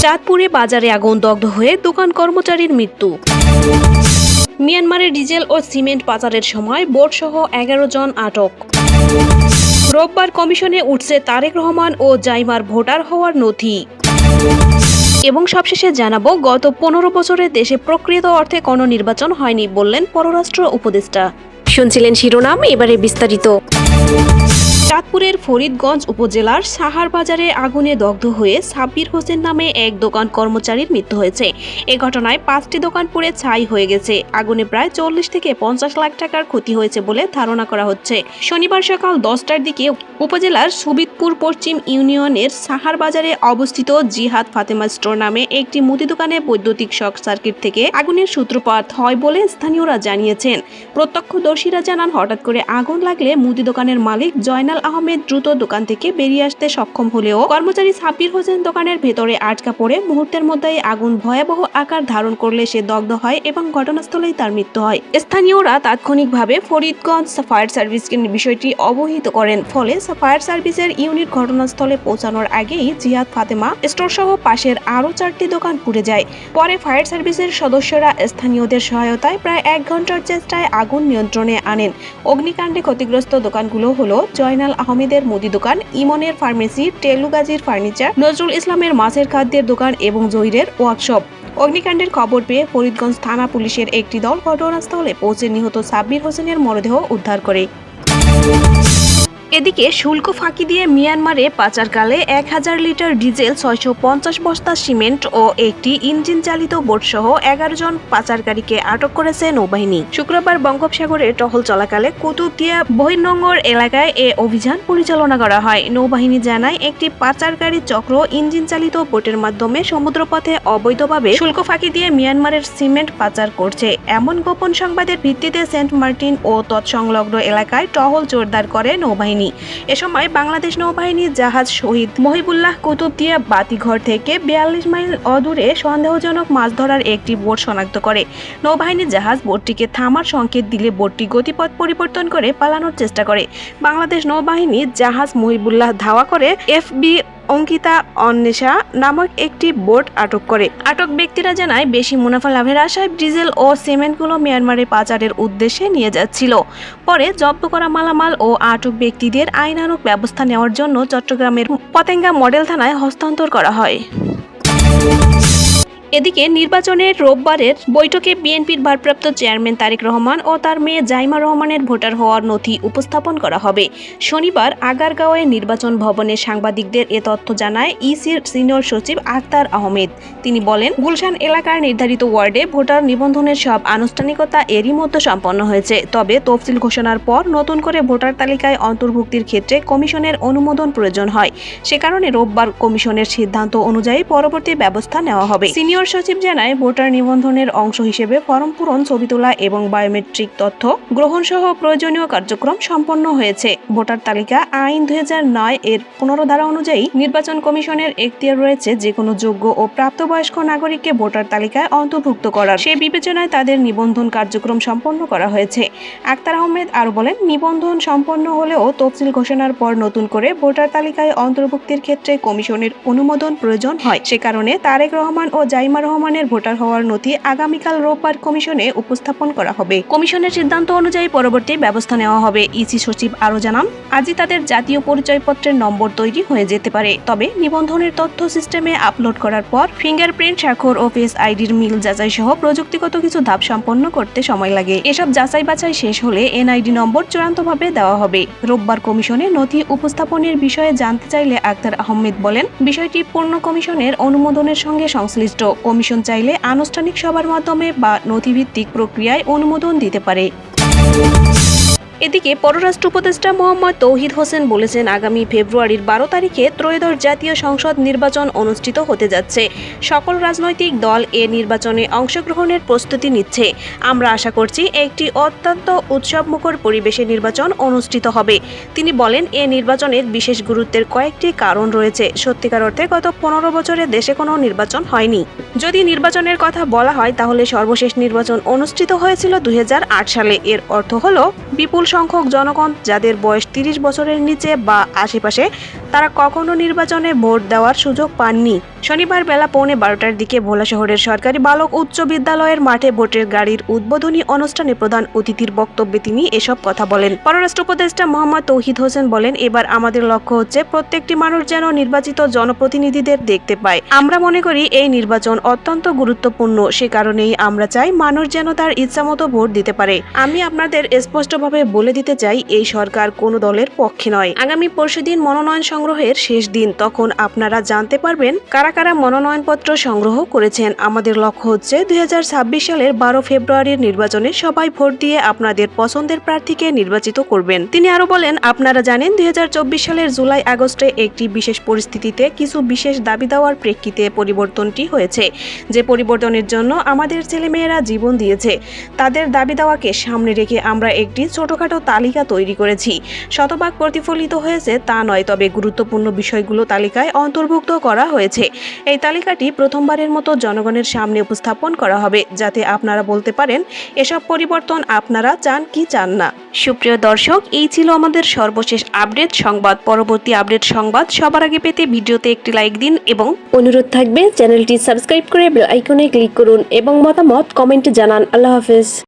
চাঁদপুরে বাজারে আগুন, দগ্ধ হয়ে দোকান কর্মচারীর মৃত্যু। মিয়ানমারে ডিজেল ও সিমেন্ট পাচারের সময় বোটসহ 11 জন আটক। রোববার কমিশনে উঠছে তারেক রহমান ও জাইমার ভোটার হওয়ার নথি। এবং সবশেষে জানাবো, গত 15 বছরে দেশে প্রকৃত অর্থে কোনো নির্বাচন হয়নি বললেন পররাষ্ট্র উপদেষ্টা। শুনছিলেন শিরোনাম, এবারে বিস্তারিত। চাঁদপুরের ফরিদগঞ্জ উপজেলার সাহার বাজারে আগুনে দগ্ধ হয়ে সাব্বির হোসেন নামে এক দোকান কর্মচারীর মৃত্যু হয়েছে। এ ঘটনায় 5টি দোকান পুড়ে ছাই হয়ে গেছে। আগুনে প্রায় 40 থেকে 50 লাখ টাকার ক্ষতি হয়েছে বলে ধারণা করা হচ্ছে। শনিবার সকাল 10টার দিকে উপজেলার সুবিদপুর পশ্চিম ইউনিয়নের সাহার বাজারে অবস্থিত জিহাদ ফাতেমা স্টোর নামে একটি মুদি দোকানে বৈদ্যুতিক শর্ট সার্কিট থেকে আগুনের সূত্রপাত হয় বলে স্থানীয়রা জানিয়েছেন। প্রত্যক্ষদর্শীরা জানান, হঠাৎ করে আগুন লাগলে মুদি দোকানের মালিক জয়নাল আহমেদ দ্রুত দোকান থেকে বেরিয়ে আসতে সক্ষম হলেও কর্মচারী সাব্বির হোসেন দোকানের ভেতরে আটকা পড়ে মুহূর্তের মধ্যেই আগুন ভয়াবহ আকার ধারণ করলে সে দগ্ধ হয় এবং ঘটনাস্থলেই তার মৃত্যু হয়। স্থানীয়রা তাৎক্ষণিকভাবে ফরিদগঞ্জ ফায়ার সার্ভিসকে বিষয়টি অবহিত করেন। ফলে ফায়ার সার্ভিসের ইউনিট ঘটনাস্থলে পৌঁছানোর আগেই জিহাদ ফাতেমা স্টোর সহ পাশের আরও 4টি দোকান পুড়ে যায়। পরে ফায়ার সার্ভিসের সদস্যরা স্থানীয়দের সহায়তায় প্রায় 1 ঘন্টার চেষ্টায় আগুন নিয়ন্ত্রণে আনেন। অগ্নিকাণ্ডে ক্ষতিগ্রস্ত দোকানগুলো হলো জয়নাল আহমেদের মুদি দোকান, ইমনের ফার্মেসি, টেলুগাজির ফার্নিচার, নজরুল ইসলামের মাছের খাদ্যের দোকান এবং জহিরের ওয়ার্কশপ। অগ্নিকাণ্ডের খবর পেয়ে ফরিদগঞ্জ থানা পুলিশের একটি দল ঘটনাস্থলে পৌঁছে নিহত সাব্বির হোসেনের মরদেহ উদ্ধার করে। এদিকে শুল্ক ফাঁকি দিয়ে মিয়ানমারে পাচারকালে 1000 লিটার ডিজেল, 650 বস্তা সিমেন্ট ও একটি ইঞ্জিন চালিত বোটসহ 11 জন পাচারকারীকে আটক করেছে নৌবাহিনী। শুক্রবার বঙ্গোপসাগরে টহল চলাকালে কুতুবদিয়া বহির্নোঙর এলাকায় এ অভিযান পরিচালনা করা হয়। নৌবাহিনী জানায়, একটি পাচারকারী চক্র ইঞ্জিন চালিত বোটের মাধ্যমে সমুদ্রপথে অবৈধভাবে শুল্ক ফাঁকি দিয়ে মিয়ানমারের সিমেন্ট পাচার করছে। এমন গোপন সংবাদের ভিত্তিতে সেন্ট মার্টিন ও তৎসংলগ্ন এলাকায় টহল জোরদার করে নৌবাহিনী। এ সময় বাংলাদেশ নৌবাহিনীর জাহাজ শহীদ মহিবুল্লাহ কুতুবদিয়া বাতিঘর থেকে 42 মাইল অদূরে সন্দেহজনক মাছ ধরার একটি বোট শনাক্ত করে। নৌবাহিনীর জাহাজ বোটটিকে থামার সংকেত দিলে বোটটি গতিপথ পরিবর্তন করে পালানোর চেষ্টা করে। বাংলাদেশ নৌবাহিনীর জাহাজ মহিবুল্লাহ ধাওয়া করে এফবি অঙ্কিতা অন্বেষা নামক একটি বোট আটক করে। আটক ব্যক্তিরা জানায়, বেশি মুনাফা লাভের আশায় ডিজেল ও সিমেন্টগুলো মিয়ানমারে পাচারের উদ্দেশ্যে নিয়ে যাচ্ছিল। পরে জব্দ করা মালামাল ও আটক ব্যক্তিদের আইনানুগ ব্যবস্থা নেওয়ার জন্য চট্টগ্রামের পতেঙ্গা মডেল থানায় হস্তান্তর করা হয়। এদিকে নির্বাচনের রোববারের বৈঠকে বিএনপির ভারপ্রাপ্ত চেয়ারম্যান তারেক রহমান ও তার মেয়ে জাইমা রহমানের ভোটার হওয়ার নথি উপস্থাপন করা হবে। শনিবার আগারগাঁওয়ে নির্বাচন ভবনে সাংবাদিকদের এ তথ্য জানায় ইসির সিনিয়র সচিব আক্তার আহমেদ। তিনি বলেন, গুলশান এলাকার নির্ধারিত ওয়ার্ডে ভোটার নিবন্ধনের সব আনুষ্ঠানিকতা এরই মধ্যে সম্পন্ন হয়েছে। তবে তফসিল ঘোষণার পর নতুন করে ভোটার তালিকায় অন্তর্ভুক্তির ক্ষেত্রে কমিশনের অনুমোদন প্রয়োজন হয়। সে কারণে রোববার কমিশনের সিদ্ধান্ত অনুযায়ী পরবর্তী ব্যবস্থা নেওয়া হবে। সিনিয়র সচিব জানায়, ভোটার নিবন্ধনের অংশ হিসেবে ফরম পূরণ, ছবি তোলা এবং বায়োমেট্রিক তথ্য গ্রহণ সহ প্রয়োজনীয় কার্যক্রম সম্পন্ন হয়েছে। ভোটার তালিকা আইন 2009 এর 15 ধারা অনুযায়ী নির্বাচন কমিশনের এখতিয়ার রয়েছে যে কোনো যোগ্য ও প্রাপ্তবয়স্ক নাগরিককে ভোটার তালিকায় অন্তর্ভুক্ত করার। সে বিবেচনায় তাদের নিবন্ধন কার্যক্রম সম্পন্ন করা হয়েছে। আক্তার আহমেদ আরও বলেন, নিবন্ধন সম্পন্ন হলেও তফসিল ঘোষণার পর নতুন করে ভোটার তালিকায় অন্তর্ভুক্তির ক্ষেত্রে কমিশনের অনুমোদন প্রয়োজন হয়। সে কারণে তারেক রহমান ও জাইমা রহমানের ভোটার হওয়ার নথি আগামীকাল রোববার কমিশনে উপস্থাপন করা হবে। কমিশনের সিদ্ধান্ত অনুযায়ী পরবর্তী ব্যবস্থা নেওয়া হবে। ইসি সচিব আরও জানান, আজই তাদের জাতীয় পরিচয়পত্রের নম্বর তৈরি হয়ে যেতে পারে। তবে নিবন্ধনের তথ্য সিস্টেমে আপলোড করার পর ফিঙ্গারপ্রিন্ট, স্বাক্ষর ও ফেস আইডির মিল যাচাই সহ প্রযুক্তিগত কিছু ধাপ সম্পন্ন করতে সময় লাগে। এসব যাচাই বাছাই শেষ হলে এনআইডি নম্বর চূড়ান্তভাবে দেওয়া হবে। রোববার কমিশনে নথি উপস্থাপনের বিষয়ে জানতে চাইলে আক্তার আহমেদ বলেন, বিষয়টি পূর্ণ কমিশনের অনুমোদনের সঙ্গে সংশ্লিষ্ট। কমিশন চাইলে আনুষ্ঠানিক সভার মাধ্যমে বা নথিভিত্তিক প্রক্রিয়ায় অনুমোদন দিতে পারে। এদিকে পররাষ্ট্র উপদেষ্টা মোহাম্মদ তৌহিদ হোসেন বলেছেন, আগামী ফেব্রুয়ারির 12 তারিখে ত্রয়োদশ জাতীয় সংসদ নির্বাচন অনুষ্ঠিত হতে যাচ্ছে। সকল রাজনৈতিক দল এ নির্বাচনে অংশগ্রহণের প্রস্তুতি নিচ্ছে। আমরা আশা করছি একটি অত্যন্ত উৎসবমুখর পরিবেশে নির্বাচন অনুষ্ঠিত হবে। তিনি বলেন, এ নির্বাচনের বিশেষ গুরুত্বের কয়েকটি কারণ রয়েছে। সত্যিকার অর্থে গত 15 বছরে দেশে কোনো নির্বাচন হয়নি। যদি নির্বাচনের কথা বলা হয় তাহলে সর্বশেষ নির্বাচন অনুষ্ঠিত হয়েছিল 2008 সালে। এর অর্থ হলো বিপুল সংখ্যক জনগণ যাদের বয়স 30 বছরের নিচে বা আশেপাশে তারা কখনো নির্বাচনে ভোট দেওয়ার সুযোগ পাননি। শনিবার বেলা 12:15টার দিকে ভোলা শহরের সরকারি বালক উচ্চ বিদ্যালয়ের মাঠে ভোটের গাড়ির উদ্বোধনী অনুষ্ঠানে প্রধান অতিথির বক্তব্যে তিনি এসব কথা বলেন। পররাষ্ট্র উপদেষ্টা মোহাম্মদ তৌহিদ হোসেন বলেন, এবার আমাদের লক্ষ্য হচ্ছে প্রত্যেকটি মানুষ যেন নির্বাচিত জনপ্রতিনিধিদের দেখতে পায়। আমরা মনে করি এই নির্বাচন অত্যন্ত গুরুত্বপূর্ণ, সে কারণেই আমরা চাই মানুষ যেন তার ইচ্ছামতো ভোট দিতে পারে। আমি আপনাদের স্পষ্টভাবে বলে দিতে চাই, এই সরকার কোনো দলের পক্ষে নয়। আগামী পরশুদিন মনোনয়ন সংগ্রহের শেষ দিন, তখন আপনারা জানতে পারবেন কারা কারা মনোনয়নপত্র সংগ্রহ করেছেন। আমাদের লক্ষ্য হচ্ছে 2026 সালের 12 ফেব্রুয়ারির নির্বাচনে সবাই ভোট দিয়ে আপনাদের পছন্দের প্রার্থীকে নির্বাচিত করবেন। তিনি আরো বলেন, আপনারা জানেন 2024 সালের জুলাই আগস্টে একটি বিশেষ পরিস্থিতিতে কিছু বিশেষ দাবি দেওয়ার প্রেক্ষিতে পরিবর্তনটি হয়েছে। যে পরিবর্তনের জন্য আমাদের ছেলেমেয়েরা জীবন দিয়েছে, তাদের দাবি দেওয়াকে সামনে রেখে আমরা একটি ছোটখাটো তালিকা তৈরি করেছি। শতভাগ প্রতিফলিত হয়েছে তা নয়, তবে গুরুত্বপূর্ণ বিষয়গুলো তালিকায় অন্তর্ভুক্ত করা হয়েছে। এই তালিকাটি প্রথমবারের মতো জনগণের সামনে উপস্থাপন করা হবে, যাতে আপনারা বলতে পারেন এসব পরিবর্তন আপনারা চান কি চান না। সুপ্রিয় দর্শক, এই ছিল আমাদের সর্বশেষ আপডেট সংবাদ। পরবর্তী আপডেট সংবাদ সবার আগে পেতে ভিডিওতে একটি লাইক দিন এবং অনুরোধ থাকবে চ্যানেলটি সাবস্ক্রাইব করে বেল আইকনে ক্লিক করুন এবং মতামত কমেন্টে জানান। আল্লাহ হাফেজ।